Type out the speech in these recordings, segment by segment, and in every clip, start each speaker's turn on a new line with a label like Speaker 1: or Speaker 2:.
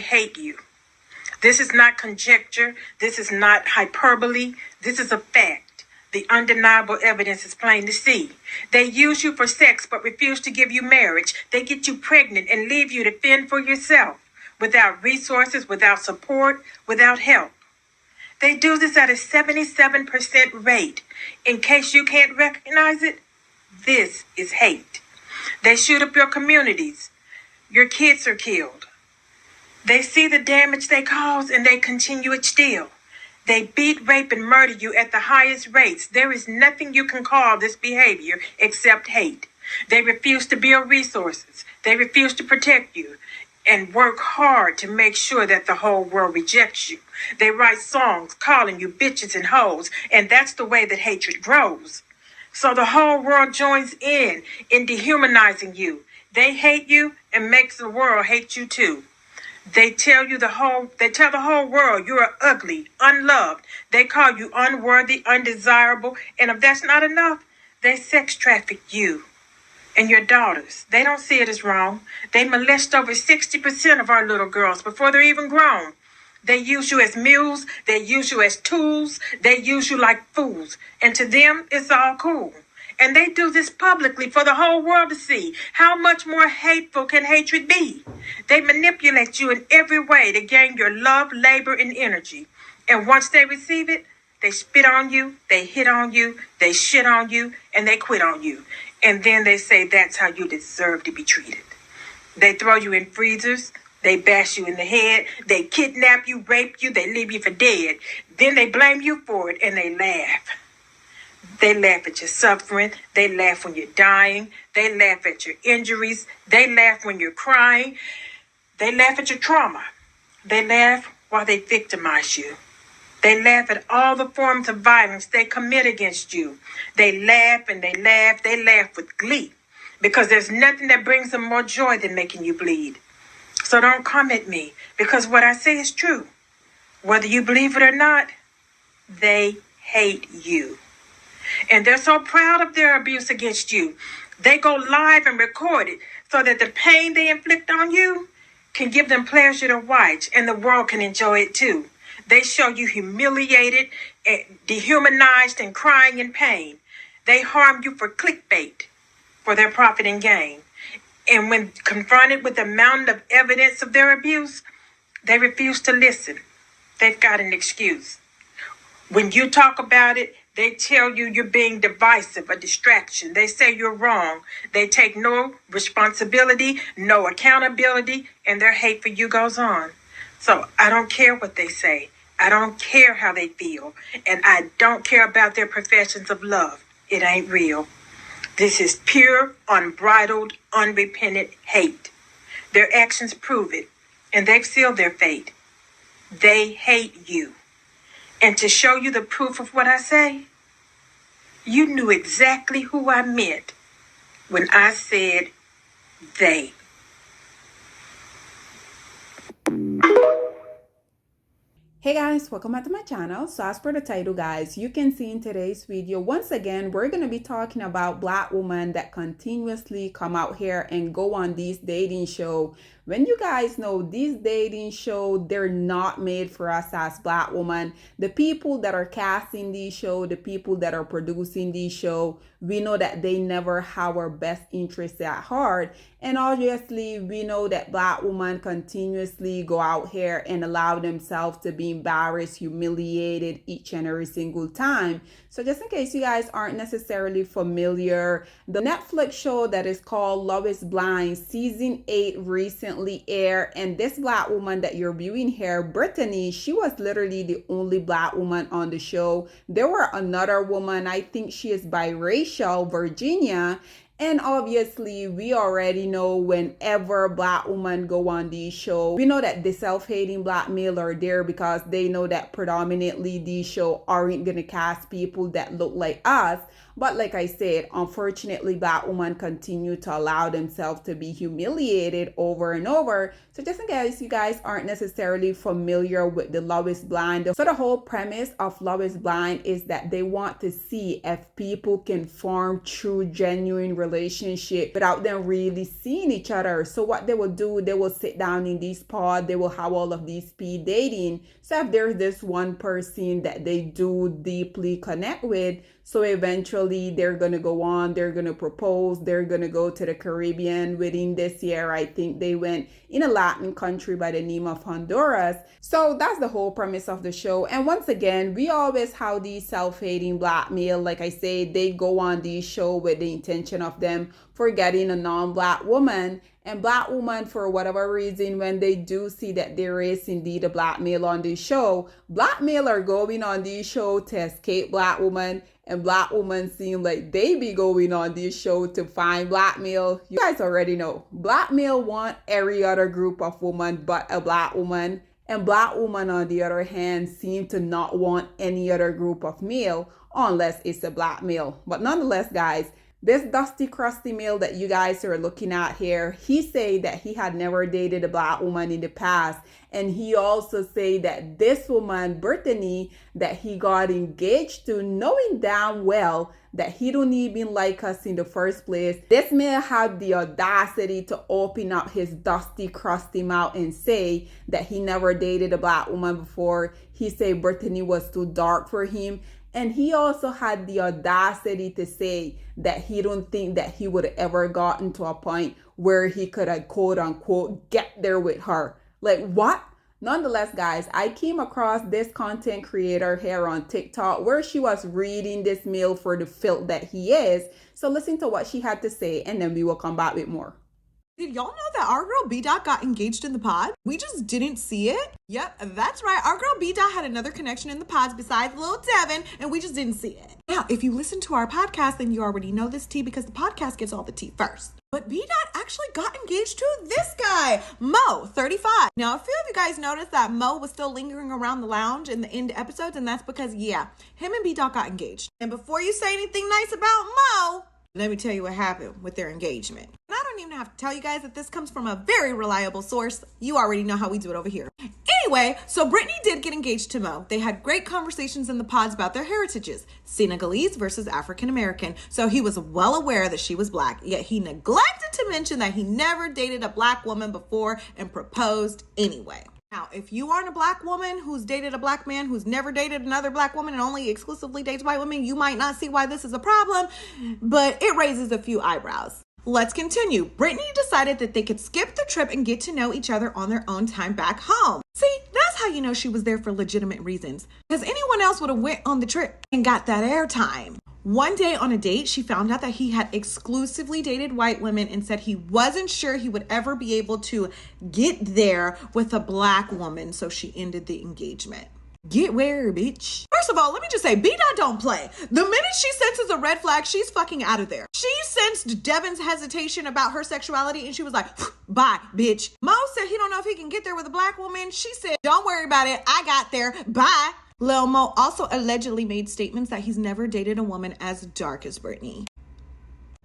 Speaker 1: hate you. This is not conjecture. This is not hyperbole. This is a fact. The undeniable evidence is plain to see. They use you for sex but refuse to give you marriage. They get you pregnant and leave you to fend for yourself, without resources, without support, without help. They do this at a 77% rate. In case you can't recognize it, this is hate. They shoot up your communities. Your kids are killed. They see the damage they cause and they continue it still. They beat, rape, and murder you at the highest rates. There is nothing you can call this behavior except hate. They refuse to build resources. They refuse to protect you and work hard to make sure that the whole world rejects you. They write songs calling you bitches and hoes, and that's the way that hatred grows. So the whole world joins in dehumanizing you. They hate you and makes the world hate you too. They tell the whole world you are ugly, unloved. They call you unworthy, undesirable, and if that's not enough, they sex traffic you and your daughters. They don't see it as wrong. They molest over 60% of our little girls before they're even grown. They use you as mules. They use you as tools. They use you like fools. And to them, it's all cool. And they do this publicly for the whole world to see. How much more hateful can hatred be? They manipulate you in every way to gain your love, labor, and energy. And once they receive it, they spit on you, they hit on you, they shit on you, and they quit on you. And then they say that's how you deserve to be treated. They throw you in freezers. They bash you in the head. They kidnap you, rape you, they leave you for dead. Then they blame you for it and they laugh. They laugh at your suffering. They laugh when you're dying. They laugh at your injuries. They laugh when you're crying. They laugh at your trauma. They laugh while they victimize you. They laugh at all the forms of violence they commit against you. They laugh and they laugh. They laugh with glee because there's nothing that brings them more joy than making you bleed. So don't come at me because what I say is true. Whether you believe it or not, they hate you. And they're so proud of their abuse against you. They go live and record it so that the pain they inflict on you can give them pleasure to watch and the world can enjoy it too. They show you humiliated, dehumanized, and crying in pain. They harm you for clickbait, for their profit and gain. And when confronted with the mountain of evidence of their abuse, they refuse to listen. They've got an excuse. When you talk about it, they tell you you're being divisive, a distraction. They say you're wrong. They take no responsibility, no accountability, and their hate for you goes on. So I don't care what they say. I don't care how they feel. And I don't care about their professions of love. It ain't real. This is pure, unbridled, unrepentant hate. Their actions prove it, and they've sealed their fate. They hate you. And to show you the proof of what I say, you knew exactly who I meant when I said they.
Speaker 2: Hey guys, welcome back to my channel. So as per the title, guys, you can see in today's video, once again, we're going to be talking about Black women that continuously come out here and go on these dating shows. When you guys know these dating shows, they're not made for us as Black women. The people that are casting these shows, the people that are producing these shows, we know that they never have our best interests at heart. And obviously, we know that Black women continuously go out here and allow themselves to be embarrassed, humiliated each and every single time. So just in case you guys aren't necessarily familiar, the Netflix show that is called Love is Blind Season 8 recently aired. And this Black woman that you're viewing here, Brittany, she was literally the only Black woman on the show. There were another woman, I think she is biracial, Virginia. And obviously, we already know whenever Black women go on these shows, we know that the self-hating Black male are there because they know that predominantly these shows aren't going to cast people that look like us. But like I said, unfortunately, Black women continue to allow themselves to be humiliated over and over. So just in case you guys aren't necessarily familiar with the Love is Blind, so the whole premise of Love is Blind is that they want to see if people can form true, genuine relationship without them really seeing each other. So what they will do, they will sit down in these pods, they will have all of these speed dating. So if there's this one person that they do deeply connect with, so eventually they're going to go on, they're going to propose, they're going to go to the Caribbean. Within this year, I think they went in a Latin country by the name of Honduras. So that's the whole premise of the show. And once again, we always have these self-hating black male. Like I say, they go on these shows with the intention of them forgetting a non-black woman. And black women, for whatever reason, when they do see that there is indeed a black male on this show, black male are going on this show to escape black women. And black women seem like they be going on this show to find black male. You guys already know, black male want every other group of women but a black woman. And black women, on the other hand, seem to not want any other group of male unless it's a black male. But nonetheless, guys, this dusty, crusty male that you guys are looking at here, he said that he had never dated a black woman in the past. And he also said that this woman, Brittany, that he got engaged to, knowing damn well that he don't even like us in the first place. This man had the audacity to open up his dusty, crusty mouth and say that he never dated a black woman before. He said Brittany was too dark for him. And he also had the audacity to say that he don't think that he would have ever gotten to a point where he could have, quote unquote, get there with her. Like, what? Nonetheless, guys, I came across this content creator here on TikTok where she was reading this male for the filth that he is. So listen to what she had to say, and then we will come back with more.
Speaker 3: Did y'all know that our girl B-Dot got engaged in the pod? We just didn't see it. Yep, that's right. Our girl B-Dot had another connection in the pods besides Lil Devin, and we just didn't see it. Now, if you listen to our podcast, then you already know this tea because the podcast gets all the tea first. But B-Dot actually got engaged to this guy, Mo, 35. Now, a few of you guys noticed that Mo was still lingering around the lounge in the end episodes, and that's because, yeah, him and B-Dot got engaged. And before you say anything nice about Mo, let me tell you what happened with their engagement. And I don't even have to tell you guys that this comes from a very reliable source. You already know how we do it over here. Anyway, so Brittany did get engaged to Mo. They had great conversations in the pods about their heritages, Senegalese versus African American. So he was well aware that she was black, yet he neglected to mention that he never dated a black woman before and proposed anyway. Now, if you aren't a black woman who's dated a black man who's never dated another black woman and only exclusively dates white women, you might not see why this is a problem, but it raises a few eyebrows. Let's continue. Brittany decided that they could skip the trip and get to know each other on their own time back home. See, that's how you know she was there for legitimate reasons, because anyone else would have went on the trip and got that airtime. One day on a date, she found out that he had exclusively dated white women and said he wasn't sure he would ever be able to get there with a black woman, so she ended the engagement. Get where, bitch? First of all, let me just say, B-Dot don't play. The minute she senses a red flag, she's fucking out of there. She sensed Devin's hesitation about her sexuality and she was like, bye, bitch. Mo said he don't know if he can get there with a black woman. She said, don't worry about it. I got there. Bye. Lil Mo also allegedly made statements that he's never dated a woman as dark as Brittany.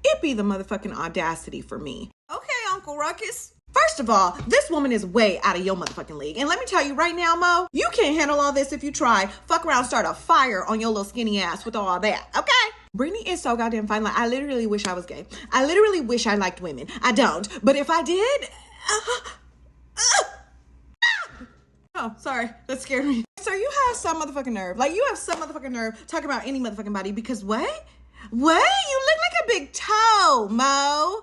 Speaker 3: It be the motherfucking audacity for me. Okay, Uncle Ruckus. First of all, this woman is way out of your motherfucking league. And let me tell you right now, Mo, you can't handle all this if you try. Fuck around, start a fire on your little skinny ass with all that, okay? Brittany is so goddamn fine. Like, I literally wish I was gay. I literally wish I liked women. I don't. But if I did... Oh, sorry. That scared me. Sir, you have some motherfucking nerve. Like, you have some motherfucking nerve talking about any motherfucking body because what? What? You look like a big toe, Mo.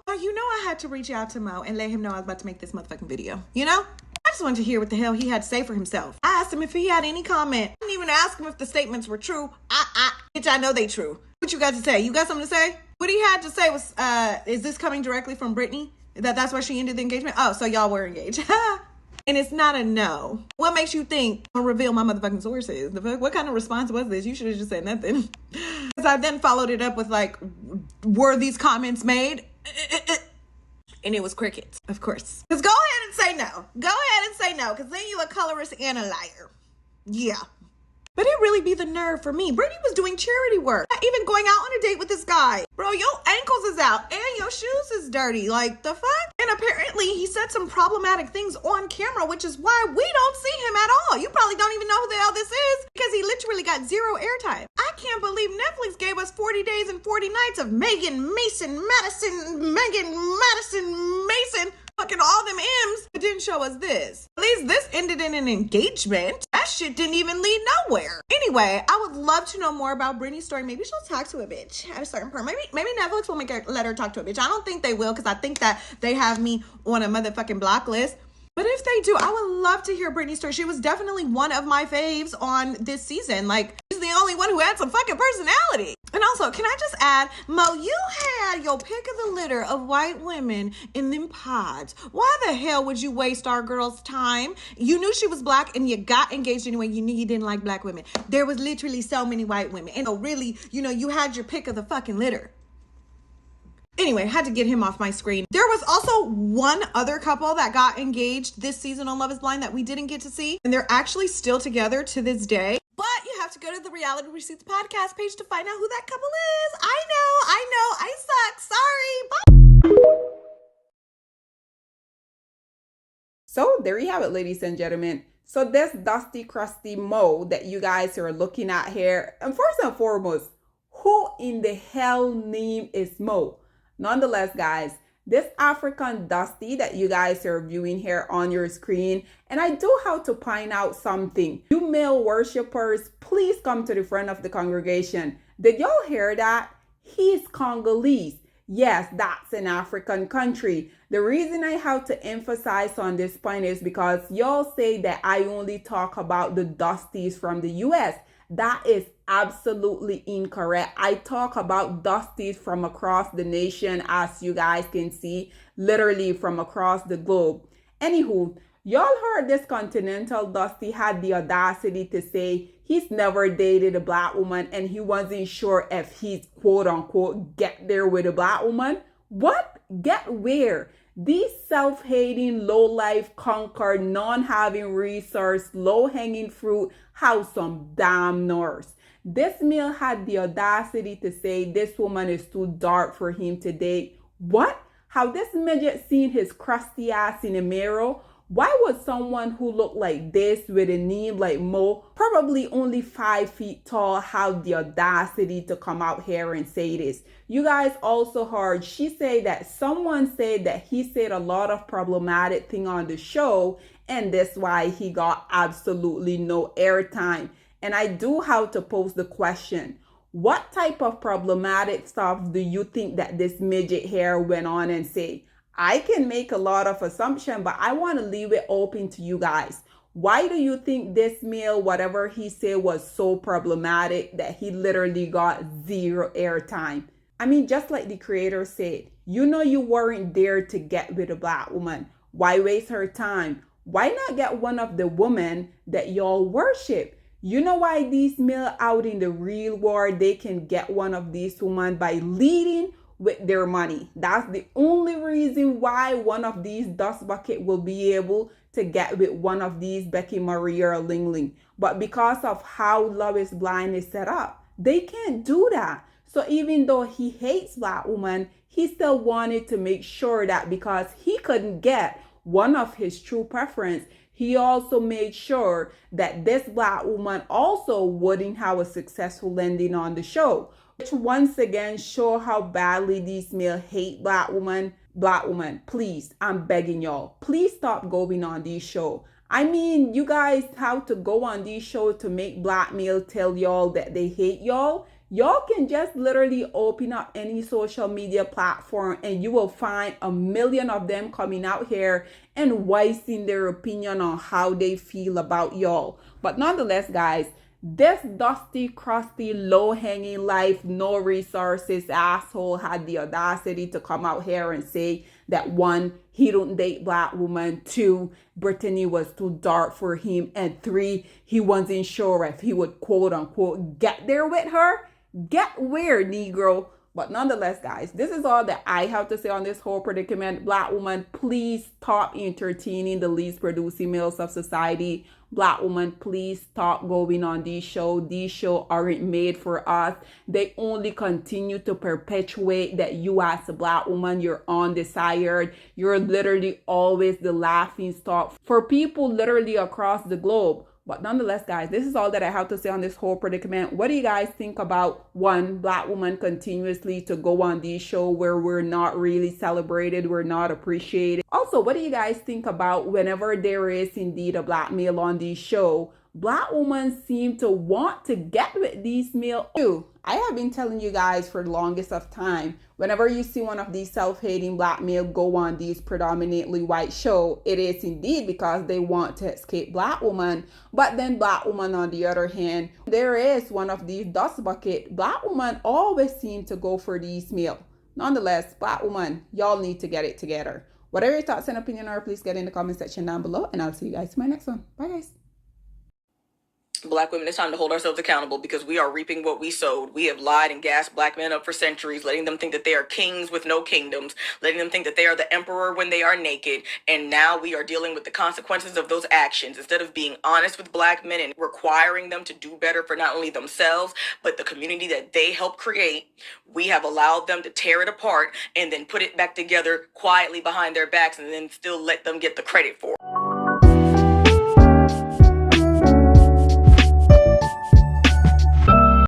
Speaker 3: Oh, you know I had to reach out to Mo and let him know I was about to make this motherfucking video. You know? I just wanted to hear what the hell he had to say for himself. I asked him if he had any comment. I didn't even ask him if the statements were true. Bitch, I know they true. What you got to say? You got something to say? What he had to say was, is this coming directly from Brittany? That's why she ended the engagement? Oh, so y'all were engaged. And it's not a no. What makes you think I'm gonna reveal my motherfucking sources? What kind of response was this? You should have just said nothing. Because I then followed it up with like, were these comments made? And it was crickets, of course. Because go ahead and say no. Go ahead and say no, because then you a colorist and a liar. Yeah. But it really be the nerve for me. Brittany was doing charity work. Not even going out on a date with this guy. Bro, your ankles is out and your shoes is dirty. Like, the fuck? And apparently he said some problematic things on camera, which is why we don't see him at all. You probably don't even know who the hell this is because he literally got zero airtime. I can't believe Netflix gave us 40 40 Days and 40 Nights of Megan Madison Mason, fucking all them M's, but didn't show us this. At least this ended in an engagement. That shit didn't even lead nowhere. Anyway, I would love to know more about Brittany's story. Maybe she'll talk to a bitch at a certain point. Maybe Netflix will let her talk to a bitch. I don't think they will, because I think that they have me on a motherfucking block list. But if they do, I would love to hear Brittany's story. She was definitely one of my faves on this season. Like, she's the only one who had some fucking personality. And also, can I just add, Mo, you had your pick of the litter of white women in them pods. Why the hell would you waste our girl's time? You knew she was black and you got engaged anyway. You knew you didn't like black women. There was literally so many white women. And so really, you had your pick of the fucking litter. Anyway, I had to get him off my screen. There was also one other couple that got engaged this season on Love is Blind that we didn't get to see. And they're actually still together to this day. But you have to go to the Reality Receipts podcast page to find out who that couple is. I suck. Sorry. Bye.
Speaker 2: So there you have it, ladies and gentlemen. So this Dusty Crusty Mo that you guys are looking at here, and first and foremost, who in the hell name is Mo? Nonetheless, guys, this African Dusty that you guys are viewing here on your screen, and I do have to point out something. You male worshippers, please come to the front of the congregation. Did y'all hear that? He's Congolese. Yes, that's an African country. The reason I have to emphasize on this point is because y'all say that I only talk about the Dusties from the US. That is absolutely incorrect. I talk about Dusties from across the nation, as you guys can see, literally from across the globe. Anywho, y'all heard this Continental Dusty had the audacity to say he's never dated a black woman and he wasn't sure if he's quote unquote get there with a black woman. What? Get where? These self-hating, low-life, conquered, non-having resource, low-hanging fruit have some damn nerves. This male had the audacity to say this woman is too dark for him to date. What? How this midget seen his crusty ass in a mirror? Why would someone who looked like this with a name like Mo, probably only 5 feet tall, have the audacity to come out here and say this? You guys also heard she say that someone said that he said a lot of problematic thing on the show, and that's why he got absolutely no airtime. And I do have to pose the question, what type of problematic stuff do you think that this midget here went on and say? I can make a lot of assumptions, but I want to leave it open to you guys. Why do you think this male, whatever he said, was so problematic that he literally got zero airtime? I mean, just like the creator said, you know you weren't there to get with a black woman. Why waste her time? Why not get one of the women that y'all worship? You know why these male out in the real world, they can get one of these women by leading with their money. That's the only reason why one of these dust bucket will be able to get with one of these Becky Marie or Ling Ling. But because of how Love is Blind is set up, they can't do that. So even though he hates black women, he still wanted to make sure that because he couldn't get one of his true preference, he also made sure that this black woman also wouldn't have a successful ending on the show. Which once again show how badly these male hate black women. Black women, please, I'm begging y'all, please stop going on these shows. I mean, you guys have to go on these shows to make black male tell y'all that they hate y'all. Y'all can just literally open up any social media platform and you will find a million of them coming out here and voicing their opinion on how they feel about y'all. But nonetheless, guys, this dusty, crusty, low-hanging life, no resources asshole had the audacity to come out here and say that 1, he don't date black women, 2, Brittany was too dark for him, and 3, he wasn't sure if he would quote unquote get there with her. Get where, Negro? But nonetheless, guys, this is all that I have to say on this whole predicament. Black woman, please stop entertaining the least producing males of society. Black woman, please stop going on these shows. These shows aren't made for us. They only continue to perpetuate that you as a black woman, you're undesired. You're literally always the laughing stock for people literally across the globe. But nonetheless, guys, this is all that I have to say on this whole predicament. What do you guys think about one black woman continuously to go on these shows where we're not really celebrated, we're not appreciated? Also, what do you guys think about whenever there is indeed a black male on these shows, black women seem to want to get with these male too? I have been telling you guys for the longest of time, whenever you see one of these self-hating black male go on these predominantly white show, it is indeed because they want to escape black woman. But then black woman, on the other hand, there is one of these dust bucket. Black woman always seem to go for these male. Nonetheless, black woman, y'all need to get it together. Whatever your thoughts and opinion are, please get in the comment section down below, and I'll see you guys in my next one. Bye, guys.
Speaker 4: Black women, it's time to hold ourselves accountable because we are reaping what we sowed. We have lied and gassed black men up for centuries, letting them think that they are kings with no kingdoms, letting them think that they are the emperor when they are naked. And now we are dealing with the consequences of those actions. Instead of being honest with black men and requiring them to do better for not only themselves, but the community that they helped create, we have allowed them to tear it apart and then put it back together quietly behind their backs and then still let them get the credit for it.